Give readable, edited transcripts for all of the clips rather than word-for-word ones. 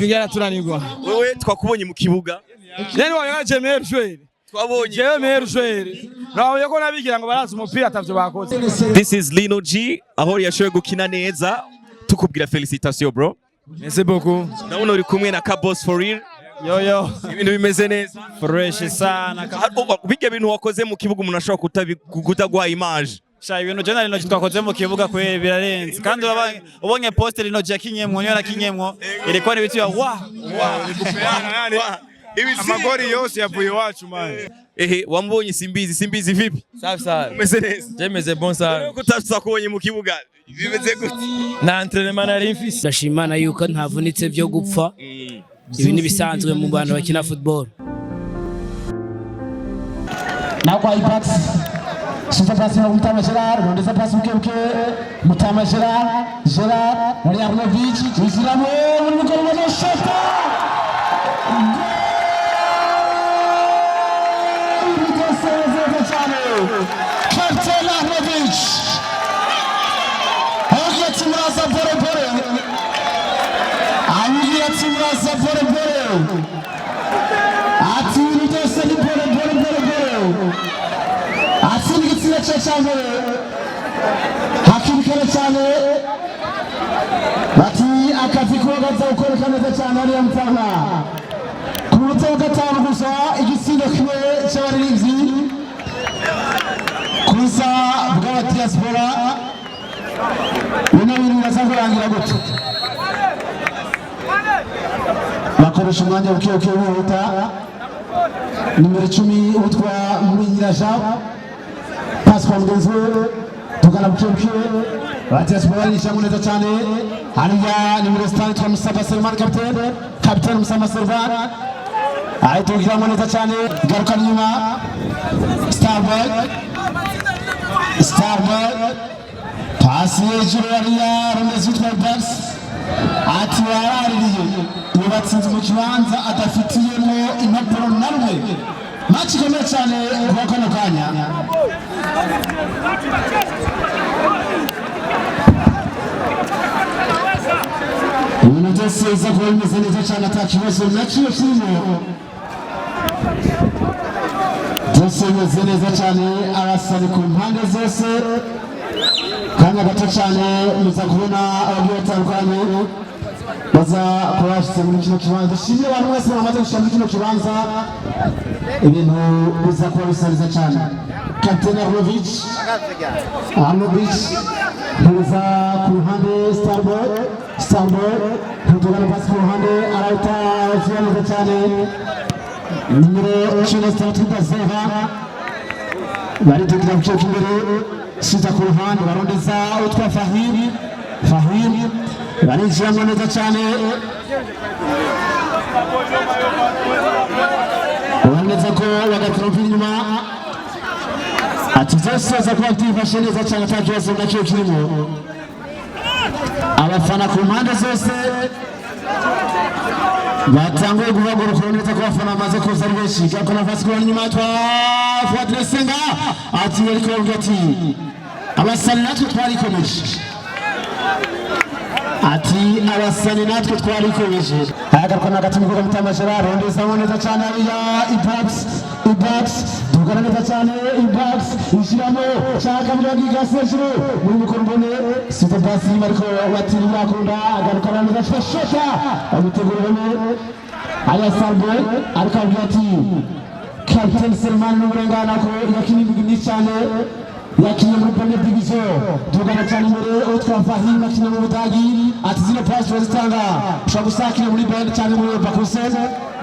bigara tunanirwa. Wewe twakubonye mu kibuga. Yani wayaje meilleur joueur. Twabonye. Je meilleur joueur. Nawe yako nabigira ngo baraza umupira atavyo bakoze. This is Lino G aho yashoboye gukina neza. Tukubwira felicitation bro. Merci beaucoup. Ndabona uri kumwe na Kabos for real. Yo. Ibintu bimeze neza. Fresh sana. Bige bintu wakoze mu kibuga umuntu ashobora kutagwa image. Sha ibintu je nari no twakoze mu kibuga kwe birarenze. Kandi ubonye poster Lino G akinyemwo nyora kinyemwo. Iriko ni bitu ya wa. Amagori yose yavuye wacu man. Wambonye Simbizi vipi? Safi sana. Umeze neza. Jemeze bon sana. Uko tutakubonye mu kibuga. Bimeze gute? Na entraînement nari mfise. Ndashimana yuko ntavunitse byo gupfa. Ibi ni bisanzwe mu bantu bakina football. Nakwa Ipax. Super passe na Mutama Gerard, ndeza passe mke Mutama Gerard, muri Arnovic, Isiramo, muri mukoro wa shota. Captain Arnovic. Hoja timraza bore. Angia timraza bore. Atiri doseli bore. Atiri gitsina cyane. Hakiri kare cyane. Bati akafiko gaza ukoreka neza cyane ari Mutama. Kuruta gatanu gusa igisindo kimwe cy'abaririmbyi. Kuza bwa diaspora binabiri bazakurangira gute bakoresha umwanya uke wihuta nimero 10 utwa muri Nyiraja Pascal Ngenzo tugana buke ba diaspora ni cyangwa neza cyane hariya nimero 5 twa Mustafa Selman captain Mustafa Selman ayitugira neza cyane garuka nyuma Starboy pasi hejuru hariya rumeze utwa Bax ati waraririye yubatsinze mu kibanza adafitiyemo impapuro na rumwe match ikomeye cyane kwa kano kanya ibintu byose biza kuba bimeze neza cyane atakibazo nacyo kirimo byose bimeze neza cyane abasari ku mpande zose kanya gato cyane muza kubona abagiye batandukanye baza kuba bashyize muri kino kibanza dushimire abantu mwese bamaze gushyira muri kino kibanza ibintu biza kuba bisa neza cyane Captain Arnovic ntuza ku ruhande Starboy ntutugana pasi ku ruhande arahita avuye neza cyane numero 16 Zeva bari tugira buceka imbere siza ku ruhande barondeza utwa Fahim barinjiramo neza cyane uraboneza ko bagatrompa inyuma ati byose za kuba byifashe neza cyane atakibazo nacyo kirimo abafana ku mpande zose batanguye guhaguruka neza ko abafana bamaze kuza ari benshi kako nafasi kubona inyuma twa Fuad Senga ati ariko ati abasani natwe twarikomeje ati abasani natwe twarikomeje agaruka n'agati mu Mutama Gerard rondeza neza cyane ariya Ibax tugana neza cyane Ibax ishiramo cyaka biragiga sejuru muri mukombone sita basi mariko batiri bakunda agaruka neza shosha amutegurane aya Starboy ariko ati Captain Selman n'uburengana ko yakini cyane yakinye muri Premier Division tugana cyane muri utwa Fahim yakinye mu Budagi ati zino pass zitanga ushobora gusakira muri Bayern cyane muri Bakusen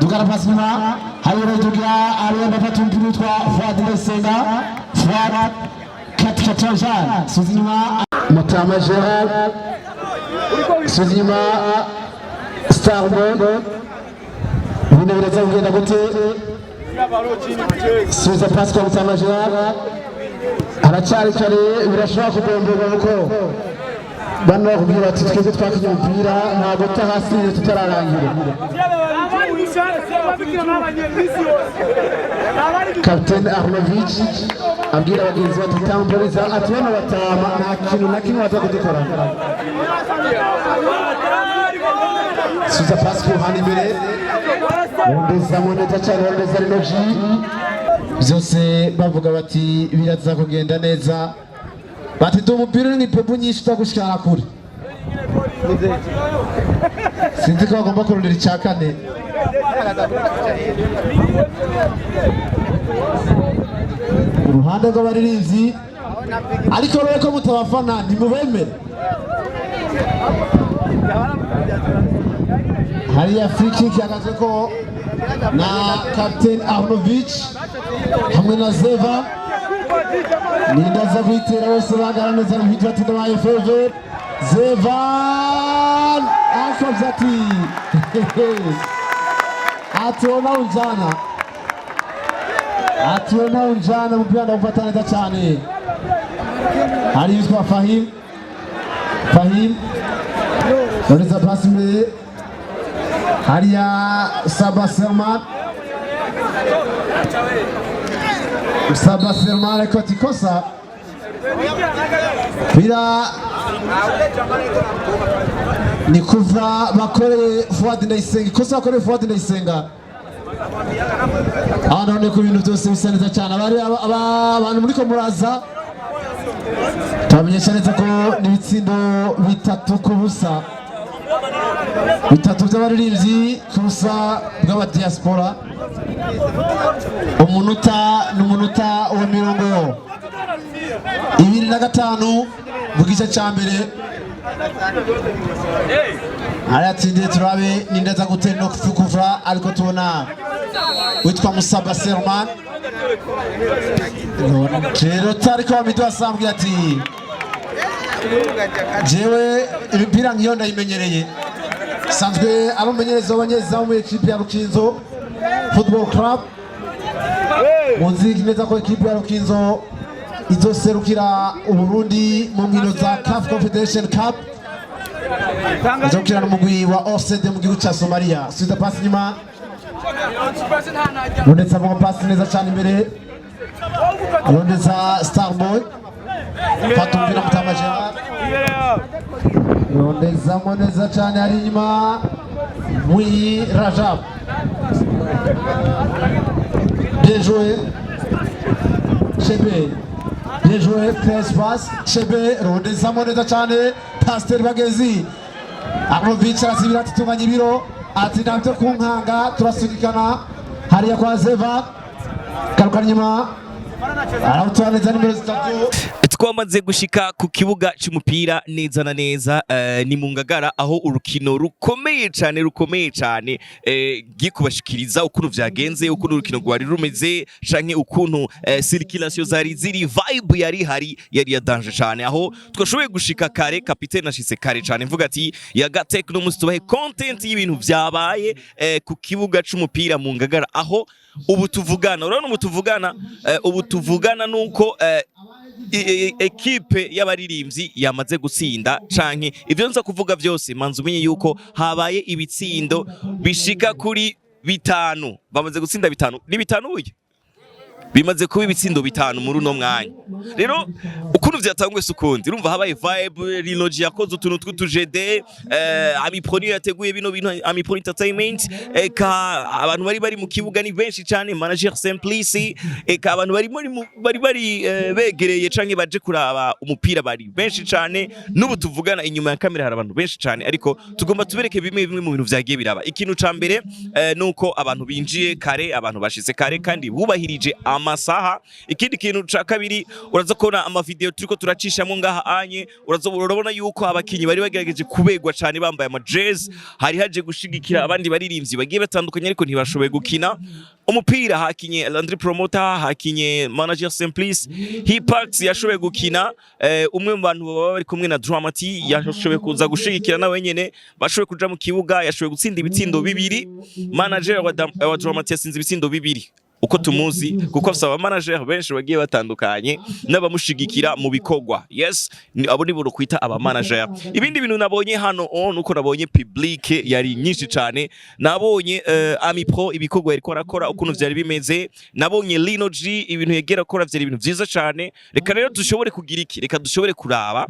tugana pass nyuma hayero tugira ariya bafata umupira utwa Fuad Senga Fuad Katanja suzinyuma Mutama Gerard suzinyuma Starboy bino biraza kugenda gute suza pass kwa Mutama Gerard aracyari kare birashobora kugomberwa kuko bano bakubwira bati twese twakinye umupira ntabwo hasi tutararangira Captain Arnovic abwira abagenzi bati tamburiza ati bano batama nta kintu na kimwe baza kudukorana suza pasi ku ruhande imbere rondezamo neza cyane rondeza rinoji byose bavuga bati biraza kugenda neza bati du umupira uri nk'ipepu nyinshi utagushikana kure sinzi ko bagomba kurondera icya kane uruhande rw'abaririmbyi ariko rero ko mutabafana ntimubemere hariya free kick yagaze ko na Captain Arnovic hamwe na Zeva nindaza kuitera wose bagara neza mu hitwa tudabaye favor Zeva akazati atuona unjana mpira ndaufatana neza cyane hari yitwa Fahim Loreza pasi mbere hariya Saba Serman ariko atikosa bira ni kuva bakoreye Fuad Ndayisenga ikosa bakoreye Fuad Ndayisenga none ku bintu byose bisa neza cyane abantu muri ko muraza tubamenyesha neza ko n'ibitsindo 3-0 bitatu by'abaririmbyi ku busa bw'abadiaspora umunota wa 25 mu gice cya mbere aratsindiye turabe nindaza gutera no kuvura ariko tubona witwa Musaba Serman rero tariko wamidu asambwe ati jewe imipira ngiyo ndayimenyereye sanzwe abamenyereza abanyezamu mu equipe ya Rukinzo Football Club munzi neza ko equipe ya Rukinzo izoserukira Uburundi mu nkino za CAF Confederation Cup izokina n'umugwi wa OSD mu gihugu cya Somalia suita pasi nyuma Rondeza mu pasi neza cyane imbere Rondeza Starboy Fatumvira Mutamaje Rondeza mu neza cyane ari nyuma Mui Rajab bien joué Chebe bien joué press pass Chebe Rondeza mu neza cyane Pasteur Bagezi Arnovic arasibira tutunganya ibiro ati ntabyo kunkanga turasugikana hariya kwa Zeva karukana nyuma arawutaneza nimero 3 twamaze gushika ku kibuga cy'umupira neza na neza ni mu Ngagara aho urukino rukomeye cyane gikubashikiriza ukuntu vyagenze ukuntu urukino rwari rumeze canke ukuntu circulation zari ziri vibe yari ya danger cyane aho twashoboye gushika kare kapitene ashitse kare cyane mvuga ati yaga Techno mustubahe content y'ibintu vyabaye ku kibuga cy'umupira mu Ngagara aho ubu tuvugana nuko ekipe y'abaririmbyi yamaze gutsinda canke ivyo nza kuvuga byose manzi umenye yuko habaye ibitsindo bishika kuri 5 bamaze gutsinda 5 ni 5 uye bimaze kuba ibitsindo 5 muri uno mwanya rero ukuntu vyatangwe sukundi urumva habaye vibe Rinoji yakoze utuntu tw'utujede Amiproni yateguye bino bintu Amiproni Entertainment abantu bari mu kibuga ni benshi cyane manager Simplici abantu bari begereye canke baje kuraba umupira bari benshi cyane n'ubu tuvugana inyuma ya kamera hari abantu benshi cyane ariko tugomba tubereke bimwe mu bintu vyagiye biraba ikintu ca mbere nuko abantu binjiye kare abantu bashitse kare kandi bubahirije amasaha ikindi kintu ca kabiri uraza kubona amavideo turiko turacishamo ngaha anye urabona yuko abakinyi bari bagerageje kubegwa cyane bambaye ama jazz hari haje gushigikira abandi baririmbyi bagiye batandukanye ariko ntibashoboye gukina umupira hakinye Landry Promoter hakinye manager Simplice Hipax yashoboye gukina umwe mu bantu baba bari kumwe na Dramati yashoboye kuza gushigikira nawe nyene bashoboye kuja mu kibuga yashoboye gutsinda ibitsindo 2 manager wa Dramati yasinze ibitsindo 2 uko tumuzi kuko afite aba manager benshi bagiye batandukanye n'abamushigikira mu bikorwa. Yes, abo nibo kwita aba manager. Ibindi bintu nabonye hano nuko nabonye public yari nyinshi cyane, nabonye Ami Pro ibikorwa yariko arakora ukuntu vyari bimeze, nabonye Lino G ibintu yegera akora vyari ibintu vyiza cyane. Reka rero dushobore kugira iki, reka dushobore kuraba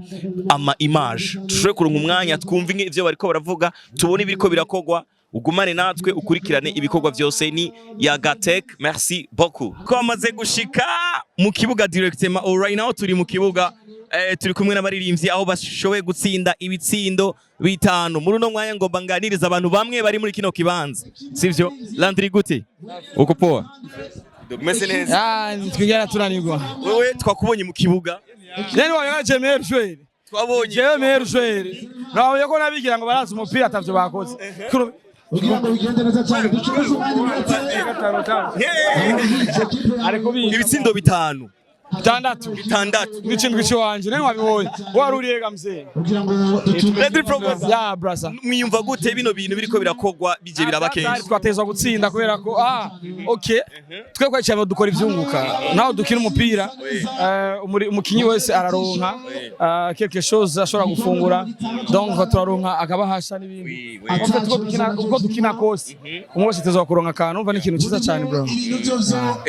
ama image, dushobore kuronka umwanya twumva ivyo bariko baravuga, tubone ibiriko birakogwa. Ugumane natwe ukurikirane ibikorwa vyose ni Yagatek. Merci beaucoup. Ko amaze gushika mu kibuga directement, right now turi mu kibuga turi kumwe n'abaririmbyi aho bashoboye gutsinda ibitsindo bitanu. Muri no mwanya ngomba nganiriza abantu bamwe bari muri kino kibanza, sivyo? Landry gute? Uko poa? Mese neza. Twigera tunanirwa. Wewe twakubonye mu kibuga. Nene waje meilleur joueur. Twabonye meilleur joueur. Nawe yako nabigira ngo baraza umupira atavyo bakoze. kugira ngo bigende neza cyane ducuruze umwanya ibitsindo bitanu bitandatu n'ikindwi cy'uwanje nene wabibonye wari uriyega mzee kugira ngo ya brasa mwiyumva gute bino bintu biriko birakogwa bije biraba kenshi twatezwa gutsinda kubera ko okay twekwa cyane dukora ivyunguka naho dukina umupira umukinyi wese araronka quelque chose ashobora gufungura donc turaronka akabahasha n'ibindi uko dukina kose umwese tezwa kuronka akantu umva n'ikintu cyiza cyane bro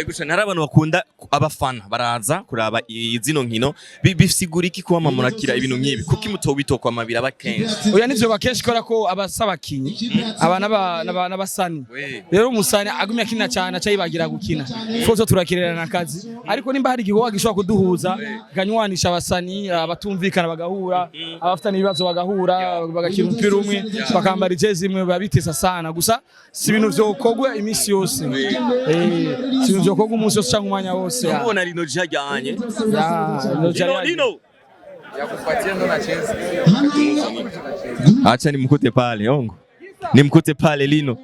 gusa nari abantu bakunda abafana baraza kuraba izino nkino bisigura iki kuba mamurakira ibintu nk'ibi kuko imutobitokwa amabira bakenshi oya nivyo bakenshi kora ko abasabakinyi abana basani rero umusani agumya akina cyane acayibagira gukina foto turakirerana akazi ariko nimba hari igihuwa gishobora kuduhuza kanywanisha abasani abatumvikana bagahura abafatana ibibazo bagahura bagakira umupira umwe bakambara ijezi imwe babitesa sana gusa si ibintu vyo kogwa imisi yose si ibintu vyo kogwa umunsi wose cyangwa umwanya wose ubona Lino G anye Lino yakupatia ndo nacheza acha nimkute pale ongo nimkute pale Lino.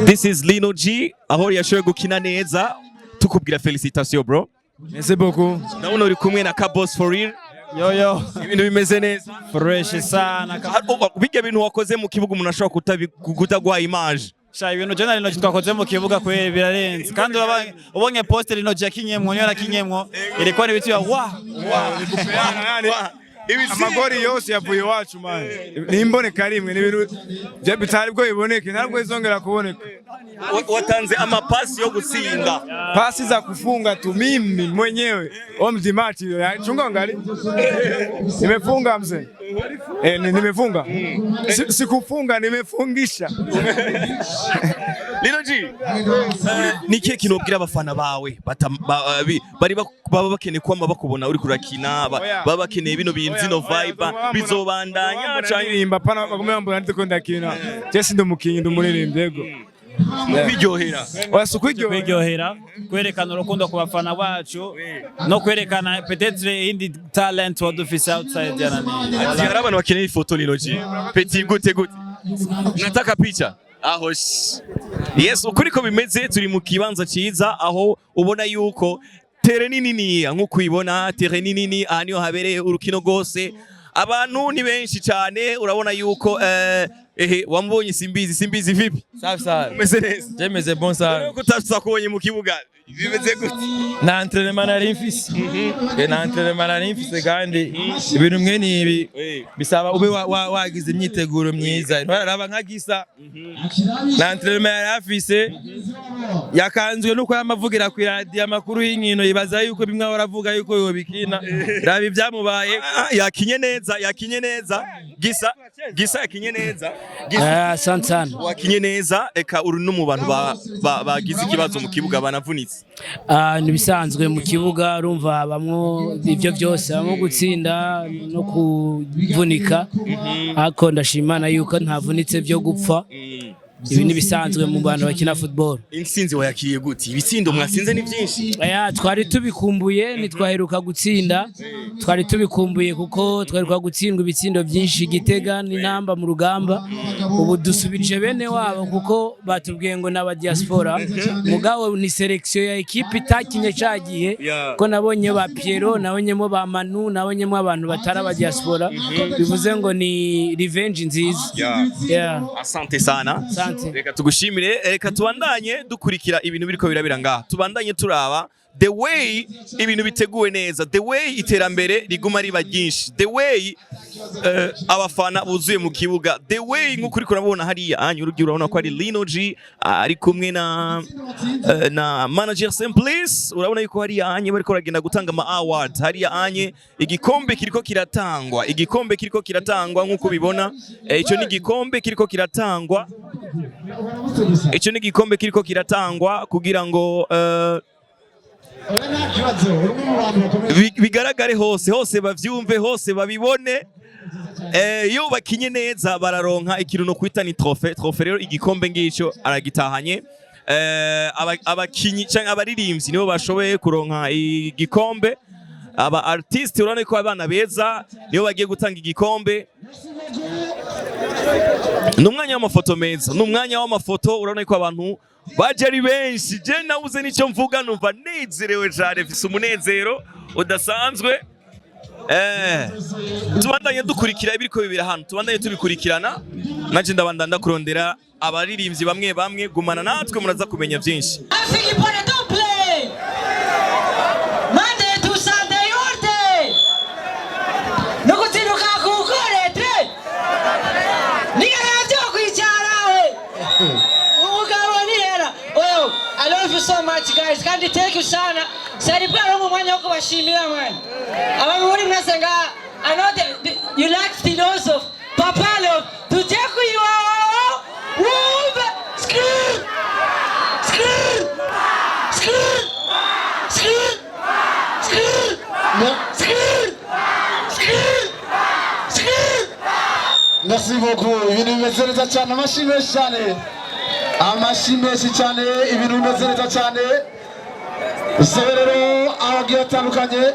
This is Lino G aho yashoboye gukina neza tukubwira felicitation bro. Merci beaucoup. Naona uri kumwe na Kabos for real. Yo ibintu bimeze neza fresh sana bijya bintu wakoze mu kibuga umuntu ashobora kutagwa image sha ibintu je nari no twakoze mu kibuga kwe birarenze kandi ubonye poster Lino G akinyemwo nyora kinyemwo ilikuwa ni vitu ya amagori yose yavuye wacu manje nimboneka rimwe n'ibintu bya bitari bwo biboneke ntabwo izongera kuboneka watanze amapasi yo gutsinda pasi za kufunga tu mimi mwenyewe omdimati chunga ngali nimefunga mzee nimefunga sikufunga nimefungisha Lino G niki kinobwira abafana bawe bari baba bakeneye kwama bakubona uri kurakina baba bakeneye bino bintu zino vibe bizobandanya cyangwa pana bagome bambura ndiko ndakina Jesse ndumukinyi ndumuririmbye yego kwiryohera kwiryohera kwerekana urukundo ku bafana bacu no kwerekana peut-être indi talent wadufise outside yanani hari abantu bakeneye ifoto Lino G petit gute nataka picha aho yes ukuri ko bimeze turi mu kibanza cyiza aho ubona yuko tere nini nkuko uyibona tere nini niyo habereye urukino rwose abantu ni benshi cyane urabona yuko wambonye simbizi vipi safi sana umeze neza jemeze bon sana uko utasakubonye mu kibuga bimeze gute na entraînement nari mfise na entraînement nari mfise kandi ibintu mwe nibi bisaba ube wagize imyiteguro myiza ntaraba nkagisa na entraînement yari afise yakanzwe nuko yamavugira ku radio amakuru y'inkino yibaza yuko bimwe baravuga yuko yobikina rabi byamubaye yakinye neza gisa yakinye neza Santana wakinye neza eka uri no mu bantu bagize ikibazo mu kibuga banavunitse nibisanzwe mu kibuga urumva bamwo ivyo byose bamwo gutsinda no kuvunika ariko ndashimana yuko ntavunitse byo gupfa ibi nibisanzwe mu bantu bakina football. Intsinzi wayakiye gute ibitsindo mwasinze ni byinshi twari tubikumbuye nitwaheruka gutsinda twari tubikumbuye kuko twaheruka gutsindwa ibitsindo byinshi Gitega n'intamba mu rugamba ubu dusubirije bene wabo kuko batubwiye ngo n'aba diaspora mugabo ni selection ya equipe itakinye cyagiye ko nabonye ba Piero nabonyemo ba Manu nabonyemo abantu batara ba diaspora bivuze ngo ni revenge nziza asante sana Asante. Reka tugushimire, reka tubandanye dukurikira ibintu biriko birabira ngaha. Tubandanye turaba the way ibintu biteguwe neza, the way iterambere riguma riba ryinshi, the way abafana buzuye mu kibuga, the way nk'uko uriko urabona hariya anyu urubyiruko urabona ko ari Lino G ari kumwe na manager Simplice, urabona yuko hariya anye bariko baragenda gutanga ama awards, hariya anye igikombe kiriko kiratangwa nk'uko bibona, ico ni igikombe kiriko kiratangwa kugira ngo bigaragare hose bavyumve, hose babibone. Iyo bakinye neza bararonka ikintu no kwita ni trofe rero igikombe ngico aragitahanye. Abakinyi canke abaririmbyi nibo bashoboye kuronka igikombe, aba artiste urabona ko abana beza nibo bagiye gutanga igikombe. Numwanya w'amafoto meza, numwanya w'amafoto urabona ko abantu baje ari benshi. Je nabuze nico mvuga, numva nezerewe cyane, mfise umunezero udasanzwe. Tubandanye dukurikira ibiriko bibira hano, tubandanye tubikurikirana. Naje ndabandanda kurondera abaririmbyi bamwe gumana natwe muraza kumenya byinshi. I love you so much guys, kandi thank you sana. Sari bwa mu mwanya wo kubashimira man. Abantu muri mwasenga, I know that you like philosophy, Papa love, tuje kuyiwa. Woo! Scream! Scream! Scream! Scream! Scream! Scream! Scream! Scream! Merci beaucoup. Ibintu bimeze neza cyane, amashyi menshi cyane. Amashyi menshi cyane, ibintu bimeze neza cyane. Rero abagiye batandukanye